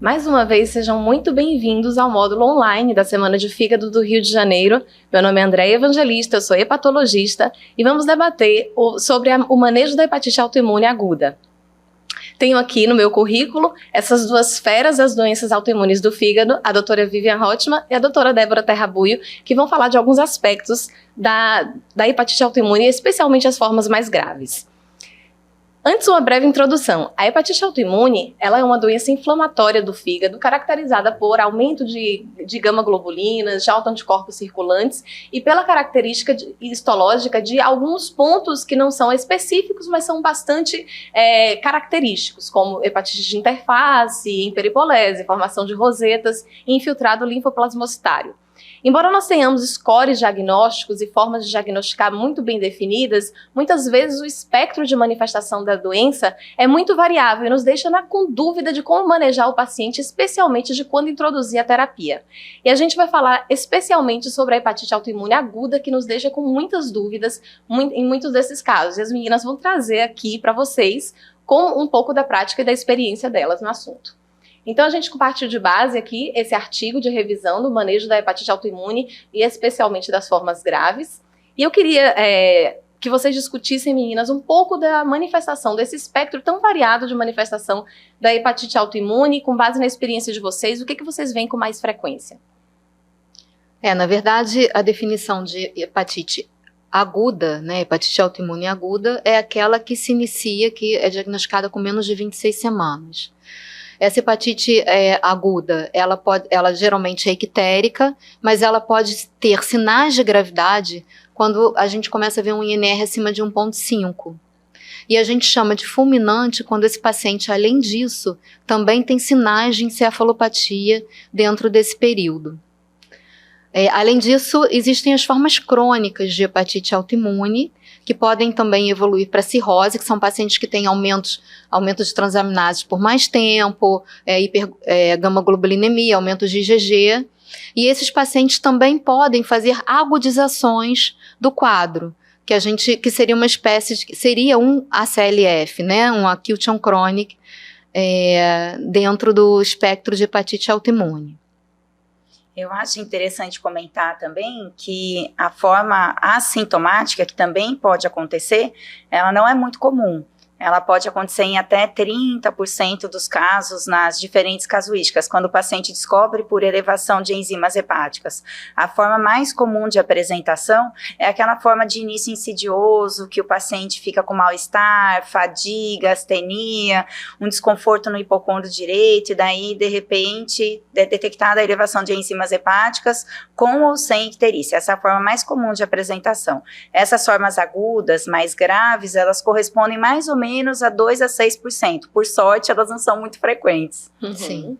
Mais uma vez, sejam muito bem-vindos ao módulo online da Semana de Fígado do Rio de Janeiro. Meu nome é Andréia Evangelista, eu sou hepatologista e vamos debater sobre o manejo da hepatite autoimune aguda. Tenho aqui no meu currículo essas duas feras das doenças autoimunes do fígado, a doutora Vivian Rothman e a doutora Débora Terrabuio, que vão falar de alguns aspectos da hepatite autoimune, especialmente as formas mais graves. Antes, uma breve introdução. A hepatite autoimune, ela é uma doença inflamatória do fígado, caracterizada por aumento de gama-globulinas, de auto-anticorpos circulantes e pela característica histológica de alguns pontos que não são específicos, mas são bastante característicos, como hepatite de interface, hiperipolese, formação de rosetas e infiltrado linfoplasmocitário. Embora nós tenhamos scores diagnósticos e formas de diagnosticar muito bem definidas, muitas vezes o espectro de manifestação da doença é muito variável e nos deixa com dúvida de como manejar o paciente, especialmente de quando introduzir a terapia. E a gente vai falar especialmente sobre a hepatite autoimune aguda, que nos deixa com muitas dúvidas em muitos desses casos. E as meninas vão trazer aqui para vocês com um pouco da prática e da experiência delas no assunto. Então a gente compartilha de base aqui esse artigo de revisão do manejo da hepatite autoimune e especialmente das formas graves. E eu queria que vocês discutissem, meninas, um pouco da manifestação, desse espectro tão variado de manifestação da hepatite autoimune, com base na experiência de vocês, o que vocês veem com mais frequência? Na verdade, a definição de hepatite aguda, né, hepatite autoimune aguda, é aquela que se inicia, que é diagnosticada com menos de 26 semanas. Essa hepatite aguda, ela geralmente é ictérica, mas ela pode ter sinais de gravidade quando a gente começa a ver um INR acima de 1,5. E a gente chama de fulminante quando esse paciente, além disso, também tem sinais de encefalopatia dentro desse período. Além disso, existem as formas crônicas de hepatite autoimune, que podem também evoluir para cirrose, que são pacientes que têm aumento de transaminases por mais tempo, gama-globulinemia, aumento de IgG, e esses pacientes também podem fazer agudizações do quadro, que seria uma espécie seria um ACLF, né, um Acute on Chronic, dentro do espectro de hepatite autoimune. Eu acho interessante comentar também que a forma assintomática, que também pode acontecer, ela não é muito comum. Ela pode acontecer em até 30% dos casos nas diferentes casuísticas, quando o paciente descobre por elevação de enzimas hepáticas. A forma mais comum de apresentação é aquela forma de início insidioso, que o paciente fica com mal-estar, fadiga, astenia, um desconforto no hipocôndrio direito, e daí, de repente, é detectada a elevação de enzimas hepáticas com ou sem icterícia. Essa é a forma mais comum de apresentação. Essas formas agudas, mais graves, elas correspondem mais ou menos a 2 a 6%. Por sorte, elas não são muito frequentes. Uhum. Sim.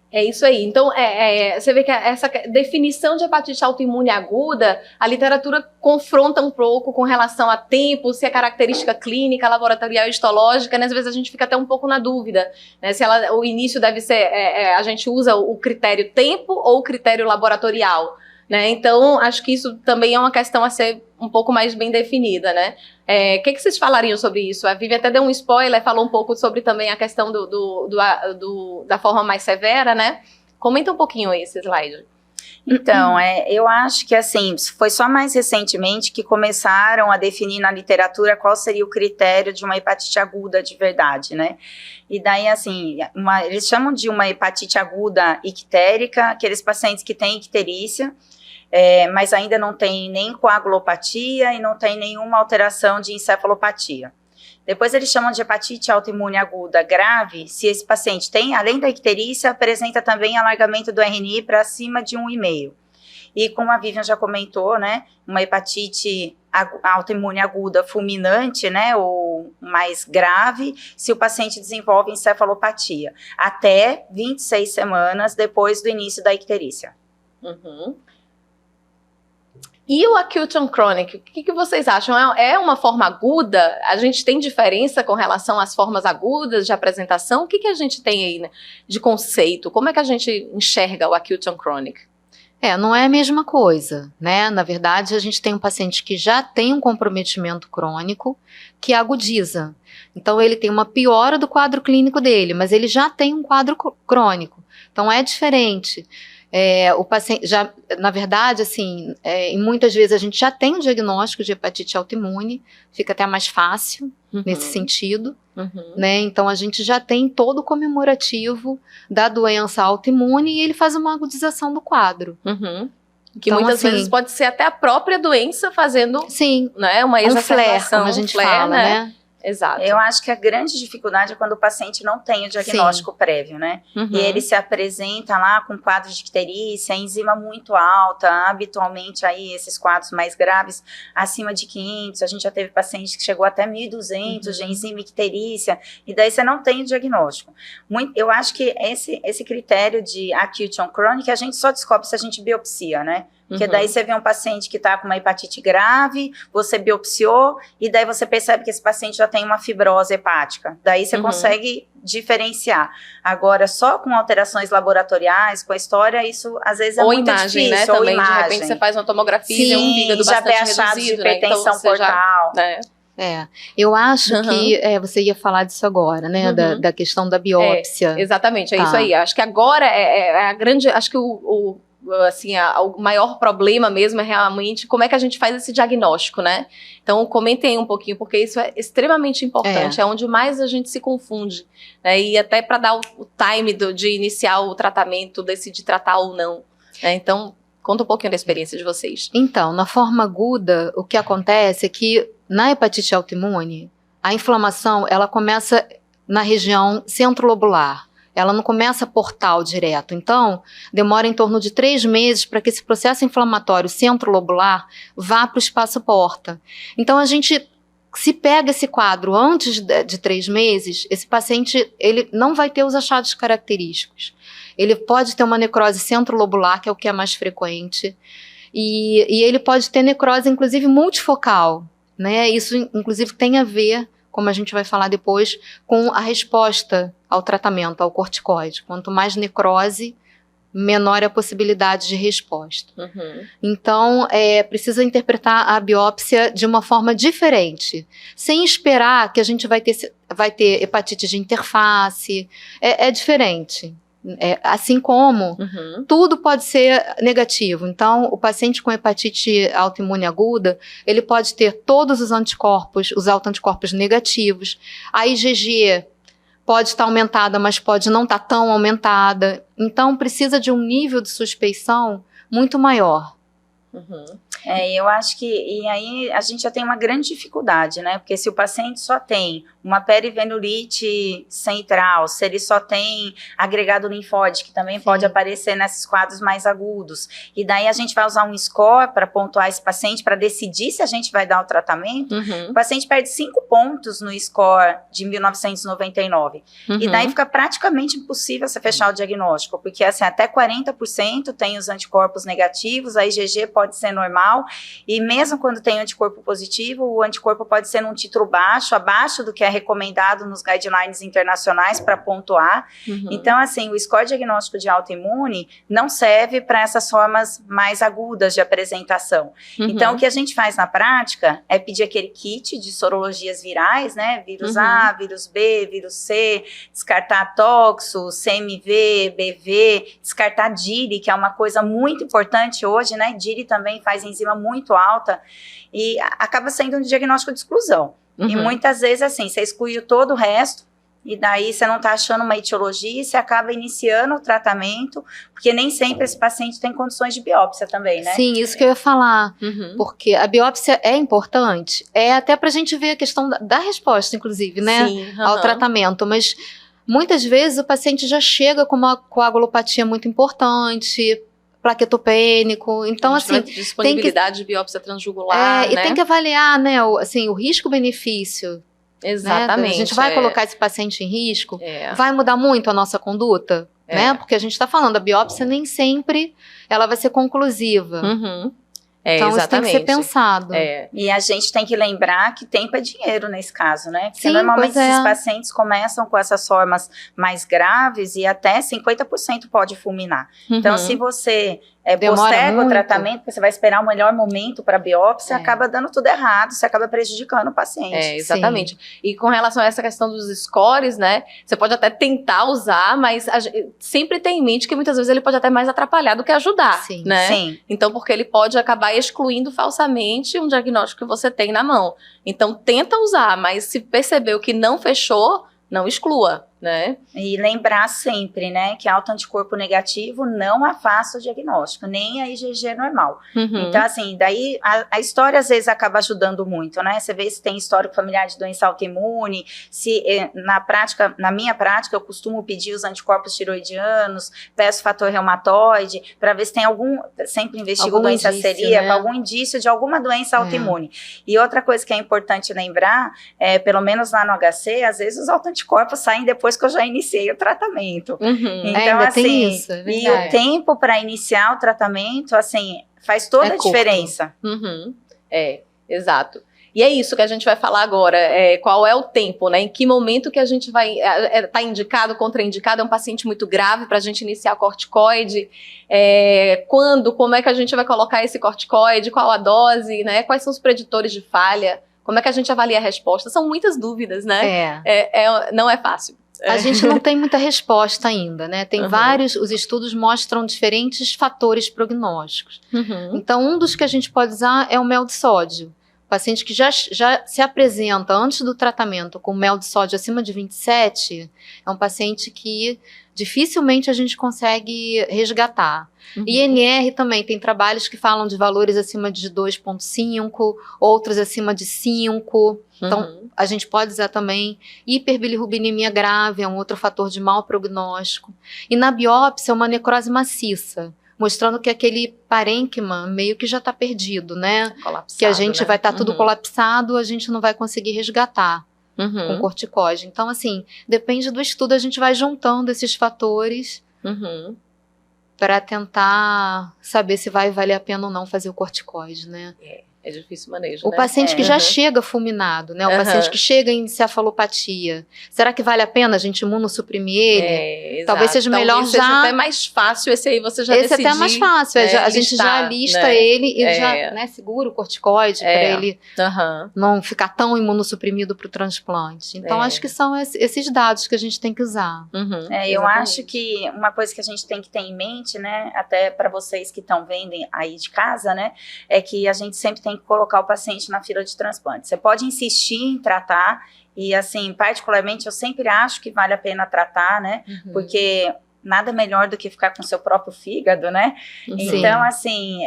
É isso aí. Então, você vê que essa definição de hepatite autoimune aguda, a literatura confronta um pouco com relação a tempo, se é característica clínica, laboratorial, histológica, né? Às vezes a gente fica até um pouco na dúvida, né? Se o início deve ser, a gente usa o critério tempo ou o critério laboratorial, né? Então, acho que isso também é uma questão a ser um pouco mais bem definida, né? O que vocês falariam sobre isso? A Vivi até deu um spoiler, falou um pouco sobre também a questão da forma mais severa, né? Comenta um pouquinho esse slide. Então, eu acho que assim, foi só mais recentemente que começaram a definir na literatura qual seria o critério de uma hepatite aguda de verdade, né? E daí, assim, eles chamam de uma hepatite aguda ictérica, aqueles pacientes que têm icterícia, mas ainda não tem nem coagulopatia e não tem nenhuma alteração de encefalopatia. Depois eles chamam de hepatite autoimune aguda grave, se esse paciente tem, além da icterícia, apresenta também alargamento do RNI para acima de 1,5. E como a Vivian já comentou, né, uma hepatite autoimune aguda fulminante, né, ou mais grave, se o paciente desenvolve encefalopatia, até 26 semanas depois do início da icterícia. Uhum. E o acute on chronic, o que vocês acham? É uma forma aguda? A gente tem diferença com relação às formas agudas de apresentação? O que a gente tem aí, né, de conceito? Como é que a gente enxerga o acute on chronic? Não é a mesma coisa, né? Na verdade, a gente tem um paciente que já tem um comprometimento crônico que agudiza. Então, ele tem uma piora do quadro clínico dele, mas ele já tem um quadro crônico. Então, é diferente. O paciente já, na verdade, assim, e muitas vezes a gente já tem um diagnóstico de hepatite autoimune, fica até mais fácil nesse sentido, né? Então a gente já tem todo o comemorativo da doença autoimune e ele faz uma agudização do quadro. Que então, muitas vezes pode ser até a própria doença fazendo, sim, né, uma flare, como a gente fala, né? Exato. Eu acho que a grande dificuldade é quando o paciente não tem o diagnóstico prévio, né? E ele se apresenta lá com quadro de icterícia, enzima muito alta, habitualmente aí esses quadros mais graves, acima de 500, a gente já teve paciente que chegou até 1.200 de enzima icterícia, e daí você não tem o diagnóstico. Eu acho que esse critério de acute on chronic a gente só descobre se a gente biopsia, né? Porque daí você vê um paciente que está com uma hepatite grave, você biopsiou, e daí você percebe que esse paciente já tem uma fibrose hepática. Daí você consegue diferenciar. Agora, só com alterações laboratoriais, com a história, isso às vezes é muito imagem, difícil. Né? Ou também, imagem. de repente você faz uma tomografia e um fígado já bastante vê achado reduzido, de hipertensão portal. Eu acho que você ia falar disso agora, né? Da questão da biópsia. Exatamente, é isso aí. Acho que agora é a grande. Acho que o maior problema mesmo é realmente como é que a gente faz esse diagnóstico, né? Então, comentem um pouquinho, porque isso é extremamente importante, é onde mais a gente se confunde, né? E até para dar o time de iniciar o tratamento, decidir tratar ou não, né? Então, conta um pouquinho da experiência de vocês. Então, na forma aguda, o que acontece é que na hepatite autoimune, a inflamação, ela começa na região centrolobular. Ela não começa portal direto. Então, demora em torno de 3 meses para que esse processo inflamatório centrolobular vá para o espaço porta. Então, a gente, se pega esse quadro antes de 3 meses, esse paciente ele não vai ter os achados característicos. Ele pode ter uma necrose centrolobular, que é o que é mais frequente, e ele pode ter necrose, inclusive, multifocal, né? Isso, inclusive, tem a ver, como a gente vai falar depois, com a resposta ao tratamento, ao corticoide. Quanto mais necrose, menor é a possibilidade de resposta. Então, precisa interpretar a biópsia de uma forma diferente, sem esperar que a gente vai ter hepatite de interface. É diferente. Assim como tudo pode ser negativo. Então, o paciente com hepatite autoimune aguda, ele pode ter todos os anticorpos, os autoanticorpos negativos. A IgG pode estar aumentada, mas pode não estar tão aumentada. Então, precisa de um nível de suspeição muito maior. Eu acho que, e aí a gente já tem uma grande dificuldade, né? Porque se o paciente só tem uma perivenulite central, se ele só tem agregado linfóide, que também pode aparecer nesses quadros mais agudos, e daí a gente vai usar um score para pontuar esse paciente, para decidir se a gente vai dar o tratamento, o paciente perde 5 pontos no score de 1999. E daí fica praticamente impossível você fechar o diagnóstico, porque assim, até 40% tem os anticorpos negativos, a IgG pode ser normal, e mesmo quando tem anticorpo positivo, o anticorpo pode ser num titro baixo, abaixo do que é recomendado nos guidelines internacionais para pontuar. Então, assim, o score diagnóstico de autoimune não serve para essas formas mais agudas de apresentação. Então, o que a gente faz na prática é pedir aquele kit de sorologias virais, né? Vírus A, vírus B, vírus C, descartar toxo, CMV, BV, descartar DIRI, que é uma coisa muito importante hoje, né? DIRI também faz enzima muito alta e acaba sendo um diagnóstico de exclusão. E muitas vezes, assim, você excluiu todo o resto e daí você não está achando uma etiologia e você acaba iniciando o tratamento, porque nem sempre esse paciente tem condições de biópsia também, né? Sim, isso que eu ia falar, porque a biópsia é importante, até para a gente ver a questão da resposta, inclusive, né, ao tratamento, mas muitas vezes o paciente já chega com uma coagulopatia muito importante, plaquetopênico, então assim... Disponibilidade de biópsia transjugular, né? E tem que avaliar, né, o risco-benefício. Exatamente. Né? A gente vai colocar esse paciente em risco, vai mudar muito a nossa conduta, né? Porque a gente está falando, a biópsia nem sempre ela vai ser conclusiva. Então exatamente. Isso tem que ser pensado. E a gente tem que lembrar que tempo é dinheiro nesse caso, né? Porque normalmente esses pacientes começam com essas formas mais graves e até 50% pode fulminar. Então, se você Demora posterga o muito. tratamento, porque você vai esperar o melhor momento para a biópsia, acaba dando tudo errado, você acaba prejudicando o paciente. Exatamente. E com relação a essa questão dos scores, né, você pode até tentar usar, mas sempre tem em mente que muitas vezes ele pode até mais atrapalhar do que ajudar, Sim. né? Sim. Então, porque ele pode acabar excluindo falsamente um diagnóstico que você tem na mão. Então, tenta usar, mas se percebeu que não fechou, não exclua, né? E lembrar sempre, né, que autoanticorpo negativo não afasta o diagnóstico, nem a IgG normal. Uhum. Então, assim, daí a história às vezes acaba ajudando muito, né? Você vê se tem histórico familiar de doença autoimune, se na minha prática, eu costumo pedir os anticorpos tiroidianos, peço fator reumatoide, para ver se tem sempre investigo Algum doença indício, celíaca, né? algum indício de alguma doença autoimune. E outra coisa que é importante lembrar, pelo menos lá no HC, às vezes os autoanticorpos saem depois que eu já iniciei o tratamento. Uhum. Então, ainda assim, tem isso, e o tempo para iniciar o tratamento, assim, faz toda a diferença. Uhum. Exato. E é isso que a gente vai falar agora, qual é o tempo, né? Em que momento que a gente vai, tá indicado, contraindicado, é um paciente muito grave para a gente iniciar corticoide, como é que a gente vai colocar esse corticoide, qual a dose, né? Quais são os preditores de falha, como é que a gente avalia a resposta? São muitas dúvidas, né? Não é fácil. A gente não tem muita resposta ainda, né? Tem os estudos mostram diferentes fatores prognósticos. Uhum. Então, um dos que a gente pode usar é o mel de sódio. O paciente que já se apresenta antes do tratamento com mel de sódio acima de 27, é um paciente que dificilmente a gente consegue resgatar. Uhum. INR também tem trabalhos que falam de valores acima de 2,5, outros acima de 5. Então, a gente pode usar também hiperbilirrubinemia grave, é um outro fator de mau prognóstico. E na biópsia, uma necrose maciça, mostrando que aquele parênquima meio que já está perdido, né? Colapsado, que a gente né? vai estar tudo colapsado, a gente não vai conseguir resgatar com Uhum. corticóide. Então, assim, depende do estudo, a gente vai juntando esses fatores Uhum. para tentar saber se vai valer a pena ou não fazer o corticoide, né? É difícil o manejo, O né? paciente que já chega fulminado, né? O paciente que chega em encefalopatia. Será que vale a pena a gente imunossuprimir ele? Talvez seja melhor Talvez seja já... até mais fácil esse aí, você já Esse decidir. até é mais fácil, a gente já lista, né? ele e já, né, segura o corticoide para ele não ficar tão imunossuprimido para o transplante. Então, acho que são esses dados que a gente tem que usar. Uhum, eu acho que uma coisa que a gente tem que ter em mente, né, até para vocês que estão vendo aí de casa, né, é que a gente sempre tem que colocar o paciente na fila de transplante. Você pode insistir em tratar e, assim, particularmente, eu sempre acho que vale a pena tratar, né, porque nada melhor do que ficar com o seu próprio fígado, né? Sim. Então, assim,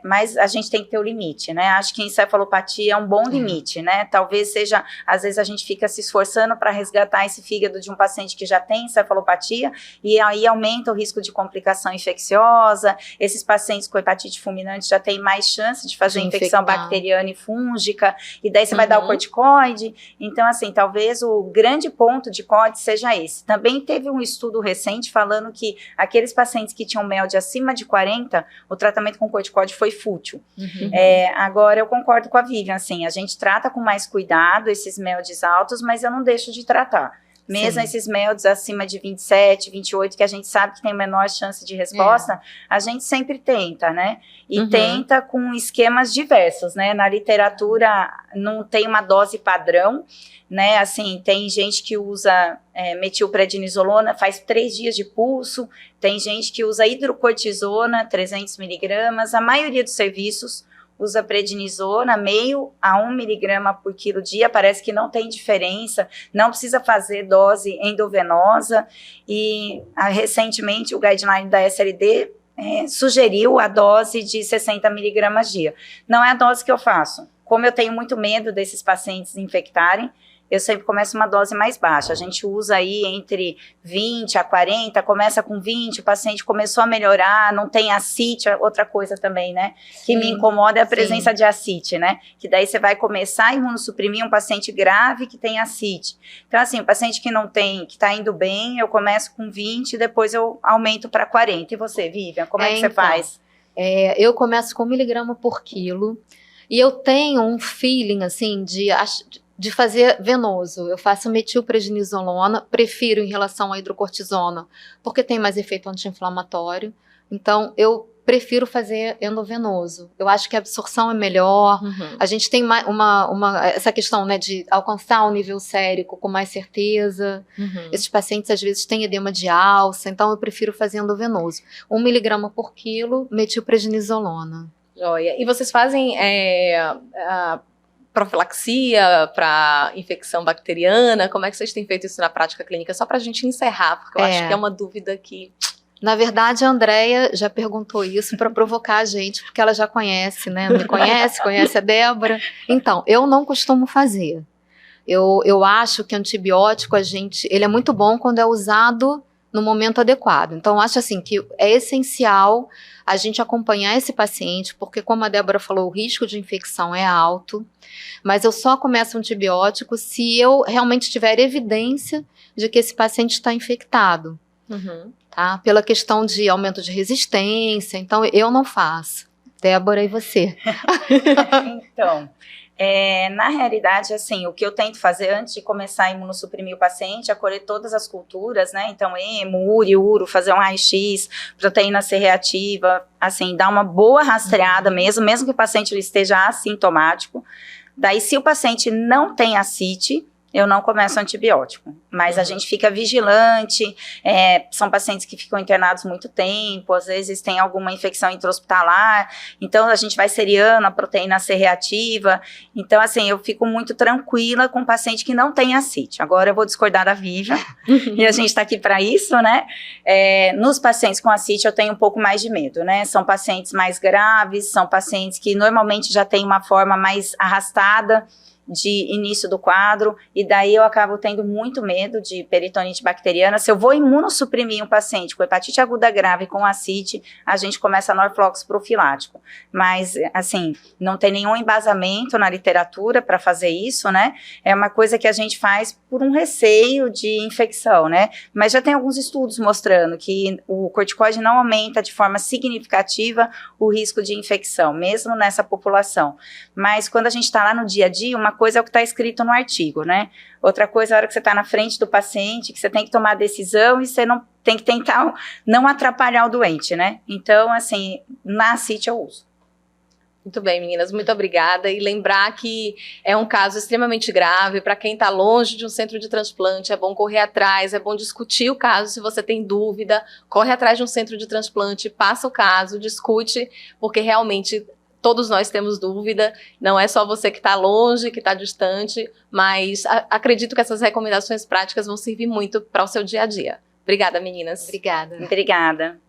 mas a gente tem que ter o limite, né? Acho que encefalopatia é um bom limite, né? Talvez seja, às vezes a gente fica se esforçando para resgatar esse fígado de um paciente que já tem encefalopatia e aí aumenta o risco de complicação infecciosa. Esses pacientes com hepatite fulminante já têm mais chance de fazer infecção bacteriana e fúngica e daí você vai dar o corticoide. Então, assim, talvez o grande ponto de COD seja esse. Também teve um estudo recente falando que aqueles pacientes que tinham MELD acima de 40, o tratamento com corticoide foi fútil. Agora, eu concordo com a Vivian, assim, a gente trata com mais cuidado esses MELDs altos, mas eu não deixo de tratar. Mesmo esses MELDs acima de 27, 28, que a gente sabe que tem menor chance de resposta, a gente sempre tenta, né? E tenta com esquemas diversos, né? Na literatura não tem uma dose padrão, né? Assim, tem gente que usa metilprednisolona, faz 3 dias de pulso, tem gente que usa hidrocortisona, 300 miligramas, a maioria dos serviços usa prednisona, meio a 1 miligrama por quilo dia, parece que não tem diferença, não precisa fazer dose endovenosa, e recentemente o guideline da SLD sugeriu a dose de 60 miligramas dia. Não é a dose que eu faço. Como eu tenho muito medo desses pacientes infectarem, eu sempre começo uma dose mais baixa. A gente usa aí entre 20 a 40, começa com 20, o paciente começou a melhorar, não tem ascite, outra coisa também, né? Que me incomoda é a presença de ascite, né? Que daí você vai começar a imunossuprimir um paciente grave que tem ascite. Então, assim, o paciente que não tem, que tá indo bem, eu começo com 20, depois eu aumento para 40. E você, Vivian, como é que você faz? Eu começo com 1 miligrama por quilo, e eu tenho um feeling, assim, de fazer venoso. Eu faço metilprednisolona, prefiro em relação à hidrocortisona, porque tem mais efeito anti-inflamatório. Então, eu prefiro fazer endovenoso. Eu acho que a absorção é melhor. A gente tem essa questão, né, de alcançar o nível sérico com mais certeza. Esses pacientes às vezes têm edema de alça, então eu prefiro fazer endovenoso. 1 miligrama por quilo, metilprednisolona. Joia. E vocês fazem profilaxia para infecção bacteriana? Como é que vocês têm feito isso na prática clínica? Só para a gente encerrar, porque eu acho que é uma dúvida que... Na verdade, a Andréia já perguntou isso para provocar a gente, porque ela já conhece, né? Me conhece a Débora. Então, eu não costumo fazer. Eu acho que antibiótico, ele é muito bom quando é usado no momento adequado. Então, eu acho assim que é essencial a gente acompanhar esse paciente, porque como a Débora falou, o risco de infecção é alto, mas eu só começo antibiótico se eu realmente tiver evidência de que esse paciente está infectado. Tá? Pela questão de aumento de resistência, então eu não faço. Débora, e você? Então, na realidade, assim, o que eu tento fazer antes de começar a imunossuprimir o paciente é colher todas as culturas, né? Então, hemo, uro, fazer um raio-x, proteína C reativa, assim, dar uma boa rastreada mesmo que o paciente esteja assintomático. Daí, se o paciente não tem ascite, eu não começo antibiótico, mas a gente fica vigilante, são pacientes que ficam internados muito tempo, às vezes tem alguma infecção intra-hospitalar, então a gente vai seriando a proteína C reativa, então assim, eu fico muito tranquila com o paciente que não tem ascite. Agora eu vou discordar da Vivian, e a gente está aqui para isso, né? Nos pacientes com ascite eu tenho um pouco mais de medo, né? São pacientes mais graves, são pacientes que normalmente já têm uma forma mais arrastada de início do quadro, e daí eu acabo tendo muito medo de peritonite bacteriana. Se eu vou imunossuprimir um paciente com hepatite aguda grave com ascite, a gente começa norflox profilático, mas assim, não tem nenhum embasamento na literatura para fazer isso, né? É uma coisa que a gente faz por um receio de infecção, né? Mas já tem alguns estudos mostrando que o corticoide não aumenta de forma significativa o risco de infecção, mesmo nessa população. Mas quando a gente está lá no dia a dia, uma coisa é o que está escrito no artigo, né? Outra coisa é a hora que você está na frente do paciente, que você tem que tomar a decisão e você não tem que tentar não atrapalhar o doente, né? Então, assim, na ascite eu uso. Muito bem, meninas, muito obrigada. E lembrar que é um caso extremamente grave. Para quem está longe de um centro de transplante, é bom correr atrás, é bom discutir o caso. Se você tem dúvida, corre atrás de um centro de transplante, passa o caso, discute, porque realmente todos nós temos dúvida, não é só você que está longe, que está distante, mas acredito que essas recomendações práticas vão servir muito para o seu dia a dia. Obrigada, meninas. Obrigada. Obrigada.